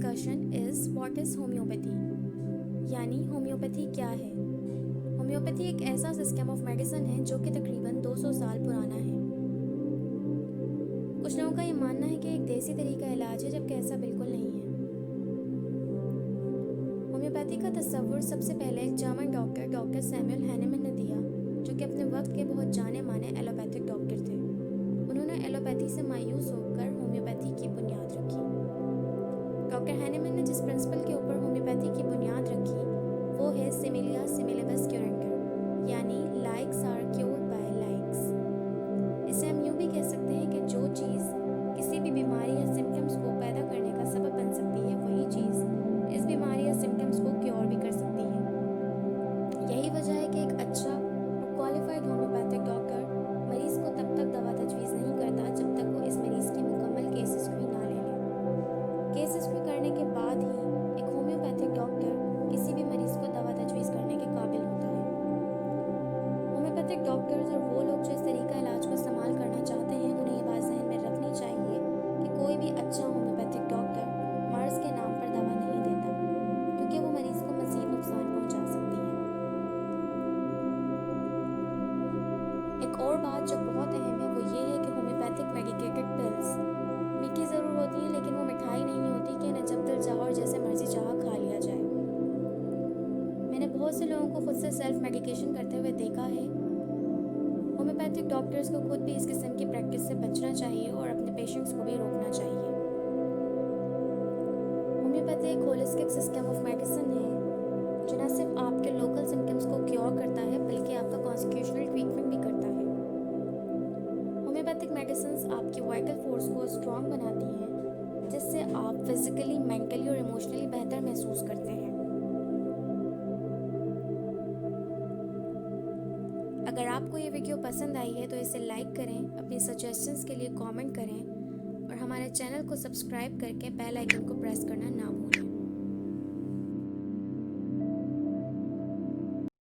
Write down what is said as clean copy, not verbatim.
discussion is what is homeopathy, यानी homeopathy क्या है। होम्योपैथी एक ऐसा सिस्टम ऑफ मेडिसिन है जो कि तकरीबन 200 साल पुराना है। कुछ लोगों का ये मानना है कि एक देसी तरीका इलाज है, जबकि ऐसा बिल्कुल नहीं है। होम्योपैथी का तस्वुर सबसे पहले एक जर्मन डॉक्टर सैमुअल हैनेमन ने दिया, जो कि अपने वक्त के बहुत जाने माने एलोपैथिक डॉक्टर थे। उन्होंने एलोपैथी से मायूस होकर होम्योपैथी की बुनियाद रखी। डॉक्टर हैनेमन ने जिस प्रिंसिपल के ऊपर होम्योपैथी की बुनियाद रखी वो है सिमिलिया सिमिलिबस क्यूरेंटर, यानी likes are cured by likes. इसे हम यूँ भी कह सकते हैं कि जो चीज़ किसी भी बीमारी या सिम्टम्स को पैदा करने का सबब बन सकती है, वही चीज़ इस बीमारी या सिम्टम्स को क्योर भी कर सकती है। यही वजह है कि एक अच्छा और क्वालिफाइड होम्योपैथिक डॉक्टर मरीज़ को तब तक दवा तजवीज़ नहीं करता जब तक वो इस मरीज़ की मुकम्मल केस हिस्ट्री ना ले ले। केस हिस्ट्री करने के बाद ही एक होम्योपैथिक डॉक्टर किसी भी मरीज़ को दवा तजवीज़ करने के काबिल होता है। होम्योपैथिक डॉक्टर्स और वो लोग जो इस तरीका इलाज को इस्तेमाल करना चाहते हैं, उन्हें ये बात जहन में रखनी चाहिए कि कोई भी अच्छा होम्योपैथिक डॉक्टर मर्ज़ के नाम पर दवा नहीं देता, क्योंकि वो मरीज़ को मज़ीद नुकसान पहुंचा सकती है। एक और बात जो बहुत अहम है वो ये है कि होम्योपैथिक मेडिकेटेड पिल्स मीठी ज़रूर होती हैं, लेकिन वो मिठाई नहीं होती कि इन्हें जब दिल चाहा और जैसे मर्जी चाहा खा लिया जाए। मैंने बहुत से लोगों को खुद से सेल्फ मेडिकेशन करते हुए देखा है। होम्योपैथिक डॉक्टर्स को खुद भी इस किस्म की प्रैक्टिस से बचना चाहिए और अपने पेशेंट्स को भी रोकना चाहिए। होम्योपैथी एक होलिस्टिक सिस्टम ऑफ मेडिसिन है जो न सिर्फ आपके लोकल सिम्टम्स को क्योर करता है, बल्कि आपका कॉन्स्टिट्यूशनल ट्रीटमेंट भी करता है। होम्योपैथिक मेडिसिन आपकी वाइटल फोर्स को स्ट्रॉन्ग बनाती हैं, जिससे आप फिजिकली, मेंटली और इमोशनली बेहतर महसूस करते हैं। अगर आपको ये वीडियो पसंद आई है तो इसे लाइक करें, अपनी सजेशंस के लिए कमेंट करें और हमारे चैनल को सब्सक्राइब करके बेल आइकन को प्रेस करना ना भूलें।